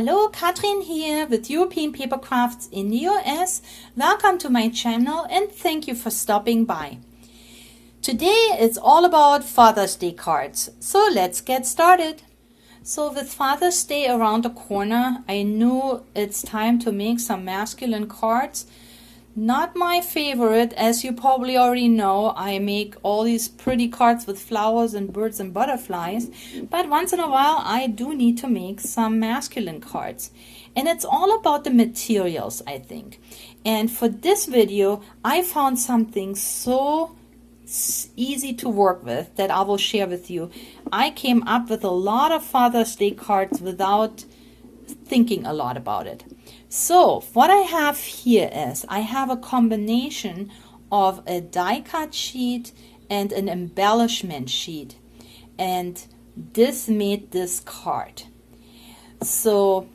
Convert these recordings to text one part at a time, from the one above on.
Hello, Katrin here with European Paper Crafts in the US. Welcome to my channel and thank you for stopping by. Today it's all about Father's Day cards, so let's get started. So with Father's Day around the corner, I knew it's time to make some masculine cards. Not my favorite, as you probably already know. I make all these pretty cards with flowers and birds and butterflies, but once in a while I do need to make some masculine cards. And it's all about the materials, I think. And for this video, I found something so easy to work with that I will share with you. I came up with a lot of Father's Day cards without thinking a lot about it. So what I have here is I have a combination of a die cut sheet and an embellishment sheet, and this made this card. So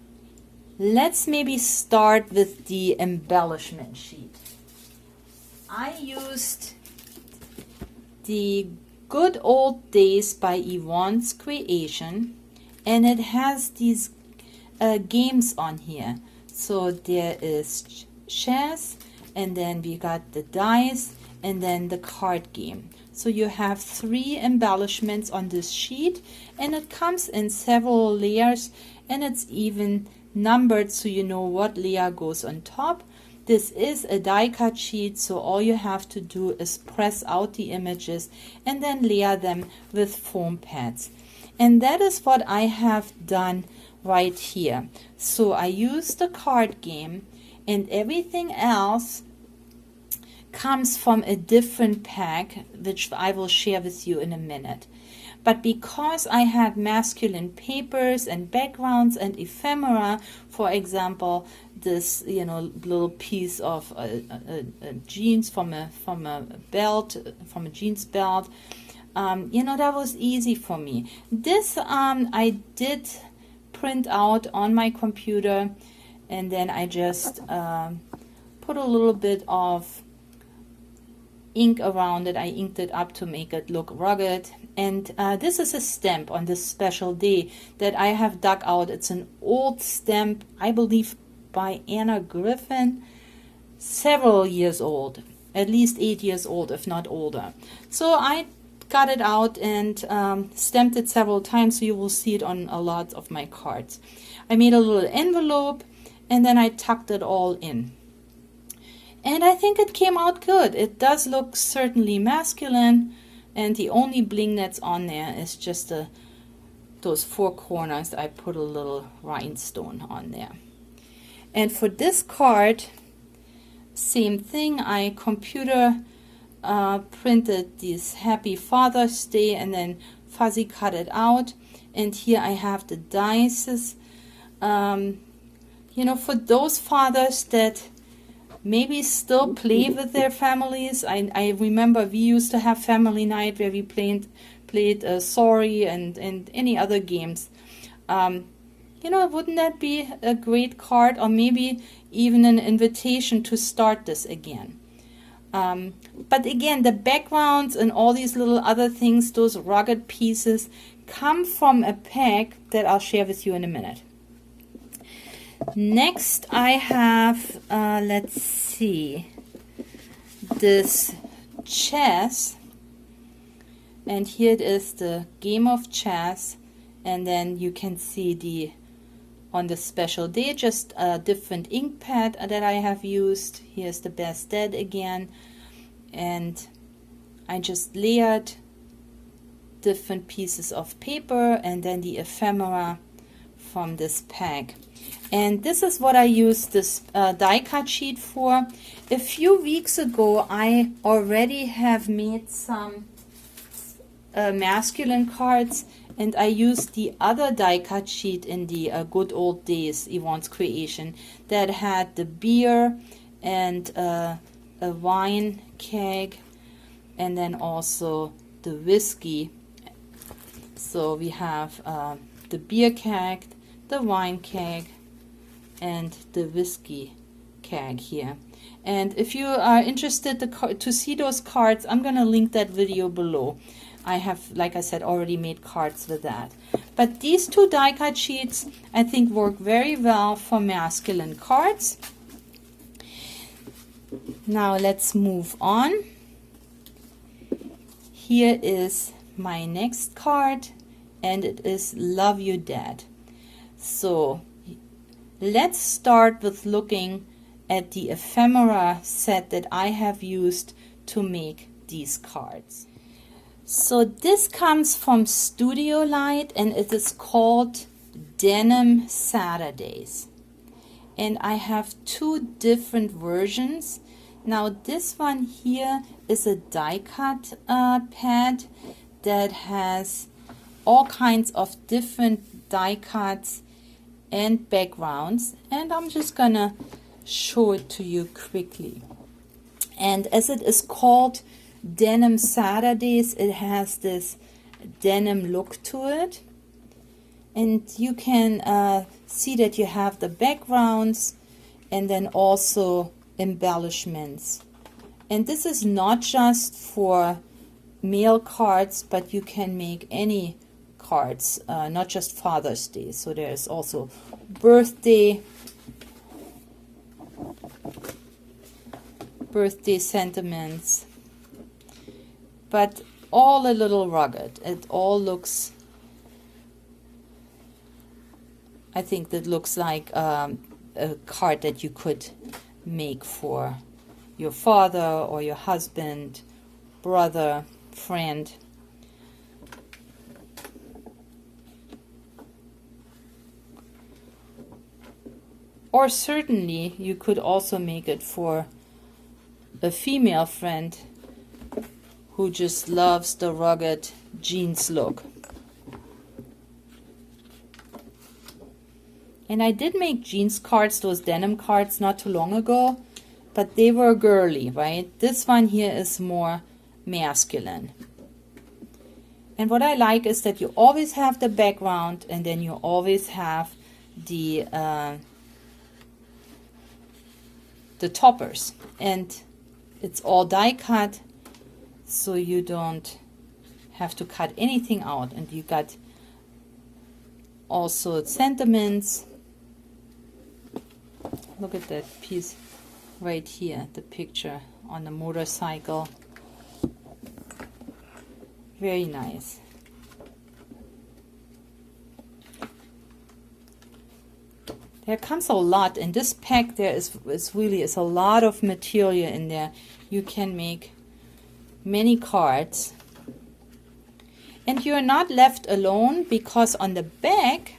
let's maybe start with the embellishment sheet. I used the Good Old Days by Yvonne's Creation, and it has these games on here. So there is chess, and then we got the dice, and then the card game. So you have 3 embellishments on this sheet, and it comes in several layers, and it's even numbered so you know what layer goes on top. This is a die cut sheet, so all you have to do is press out the images and then layer them with foam pads. And that is what I have done right here. So I use the card game, and everything else comes from a different pack, which I will share with you in a minute. But because I had masculine papers and backgrounds and ephemera, for example, this little piece of jeans from a belt, from a jeans belt, that was easy for me. This I did print out on my computer, and then I just put a little bit of ink around it. I inked it up to make it look rugged, and this is a stamp on this special day that I have dug out. It's an old stamp, I believe by Anna Griffin, several years old, at least 8 years old if not older. So I got it out and stamped it several times, so you will see it on a lot of my cards. I made a little envelope, and then I tucked it all in. And I think it came out good. It does look certainly masculine, and the only bling that's on there is just those 4 corners. I put a little rhinestone on there. And for this card, same thing. I computer printed this Happy Father's Day and then fuzzy cut it out. And here I have the dice. For those fathers that maybe still play with their families. I remember we used to have family night where we played Sorry and any other games. Wouldn't that be a great card, or maybe even an invitation to start this again? But again, the backgrounds and all these little other things, those rugged pieces, come from a pack that I'll share with you in a minute. Next I have, let's see, this chess, and here it is, the game of chess, and then you can see on the special day, just a different ink pad that I have used. Here's the Best Dad again, and I just layered different pieces of paper and then the ephemera from this pack. And this is what I used this die cut sheet for. A few weeks ago I already have made some masculine cards, and I used the other die cut sheet in the Good Old Days, Yvonne's Creation, that had the beer and a wine keg, and then also the whiskey. So we have the beer keg, the wine keg, and the whiskey keg here. And if you are interested to see those cards, I'm gonna link that video below. I have, like I said, already made cards with that. But these two die cut sheets, I think, work very well for masculine cards. Now let's move on. Here is my next card, and it is Love You Dad. So let's start with looking at the ephemera set that I have used to make these cards. So this comes from Studio Light, and it is called Denim Saturdays. And I have two different versions. Now this one here is a die cut pad that has all kinds of different die cuts and backgrounds, and I'm just gonna show it to you quickly. And as it is called Denim Saturdays, it has this denim look to it, and you can see that you have the backgrounds and then also embellishments. And this is not just for male cards, but you can make any cards, not just Father's Day. So there's also birthday sentiments, but all a little rugged. It all looks, I think that looks like a card that you could make for your father or your husband, brother, friend. Or certainly you could also make it for a female friend who just loves the rugged jeans look. And I did make jeans cards, those denim cards, not too long ago, but they were girly, right? This one here is more masculine. And what I like is that you always have the background, and then you always have the toppers, and it's all die cut, so you don't have to cut anything out. And you got also sentiments. Look at that piece right here, the picture on the motorcycle. Very nice. There comes a lot in this pack. There is really a lot of material in there. You can make many cards, and you're not left alone, because on the back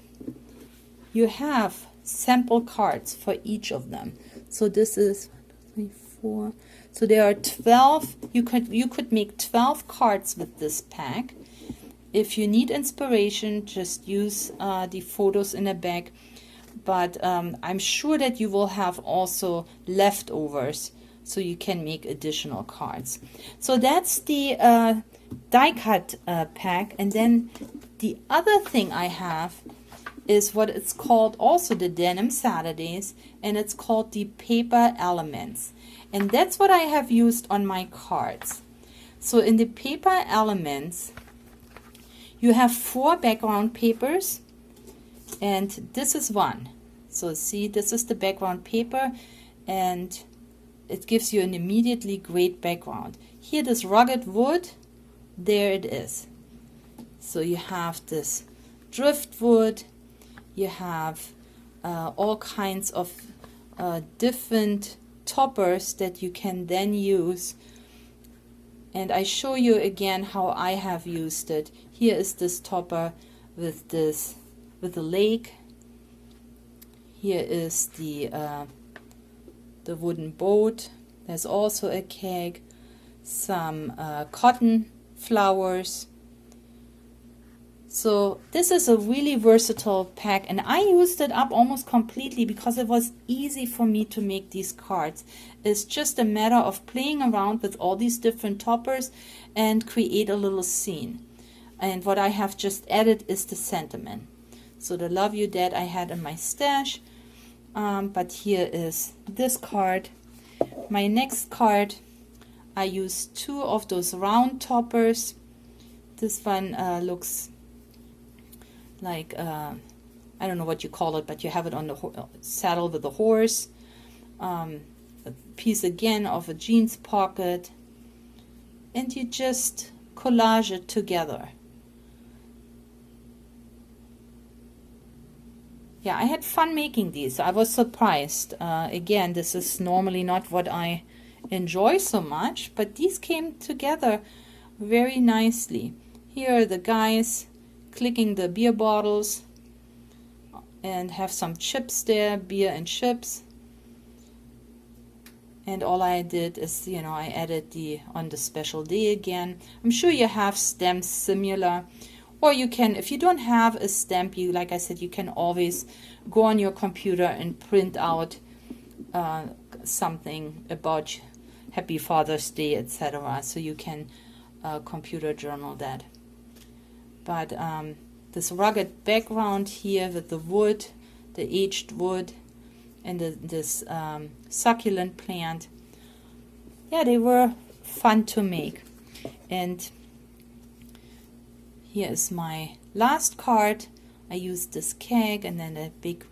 you have sample cards for each of them. So this is 1, 2, 3, 4. So there are 12. You could make 12 cards with this pack. If you need inspiration, just use the photos in the back. But I'm sure that you will have also leftovers, so you can make additional cards. So that's the die cut pack. And then the other thing I have is what it's called, also the Denim Saturdays, and it's called the Paper Elements. And that's what I have used on my cards. So in the Paper Elements, you have 4 background papers, and this is one. So see, this is the background paper, and it gives you an immediately great background. Here, this rugged wood, there it is. So you have this driftwood, you have all kinds of different toppers that you can then use. And I show you again how I have used it. Here is this topper with the lake. Here is the wooden boat. There's also a keg, some cotton flowers. So this is a really versatile pack, and I used it up almost completely because it was easy for me to make these cards. It's just a matter of playing around with all these different toppers and create a little scene. And what I have just added is the sentiment. So the Love You Dad I had in my stash, but here is this card. My next card, I used 2 of those round toppers This one looks like, I don't know what you call it, but you have it on the saddle with the horse. A piece again of a jeans pocket. And you just collage it together. Yeah, I had fun making these. I was surprised. Again, this is normally not what I enjoy so much, but these came together very nicely. Here are the guys clicking the beer bottles and have some chips there, beer and chips. And all I did is, you know, I added the on the special day again. I'm sure you have stamps similar. Or you can, if you don't have a stamp, you, like I said, you can always go on your computer and print out something about Happy Father's Day, etc. So you can computer journal that. But this rugged background here with the wood, the aged wood, and this succulent plant, yeah, they were fun to make. And here is my last card. I used this keg and then a big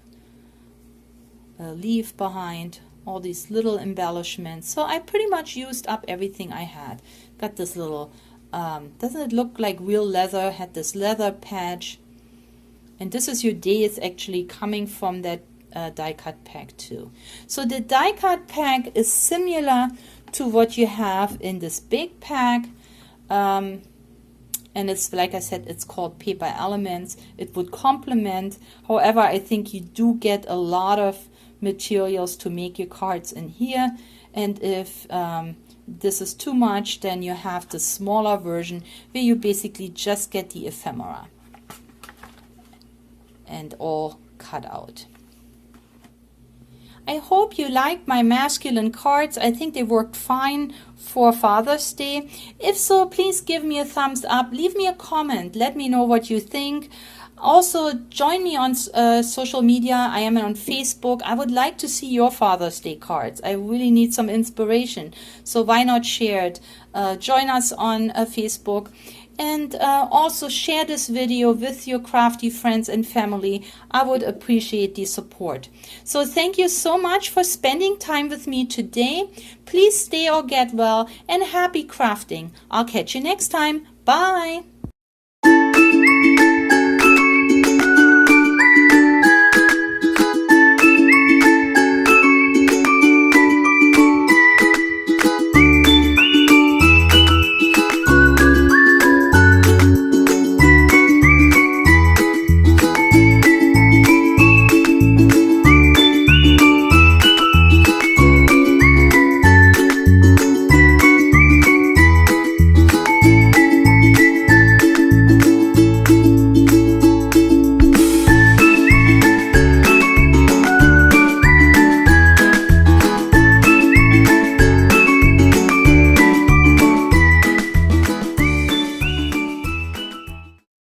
leaf behind, all these little embellishments. So I pretty much used up everything I had. Got this little, doesn't it look like real leather? Had this leather patch. And this is your day. It's actually coming from that die cut pack too. So the die cut pack is similar to what you have in this big pack. And it's, like I said, it's called Paper Elements. It would complement. However, I think you do get a lot of materials to make your cards in here. And if this is too much, then you have the smaller version where you basically just get the ephemera and all cut out. I hope you liked my masculine cards. I think they worked fine for Father's Day. If so, please give me a thumbs up. Leave me a comment. Let me know what you think. Also, join me on social media. I am on Facebook. I would like to see your Father's Day cards. I really need some inspiration. So why not share it? Join us on Facebook. And also share this video with your crafty friends and family. I would appreciate the support. So thank you so much for spending time with me today. Please stay or get well and happy crafting. I'll catch you next time. Bye.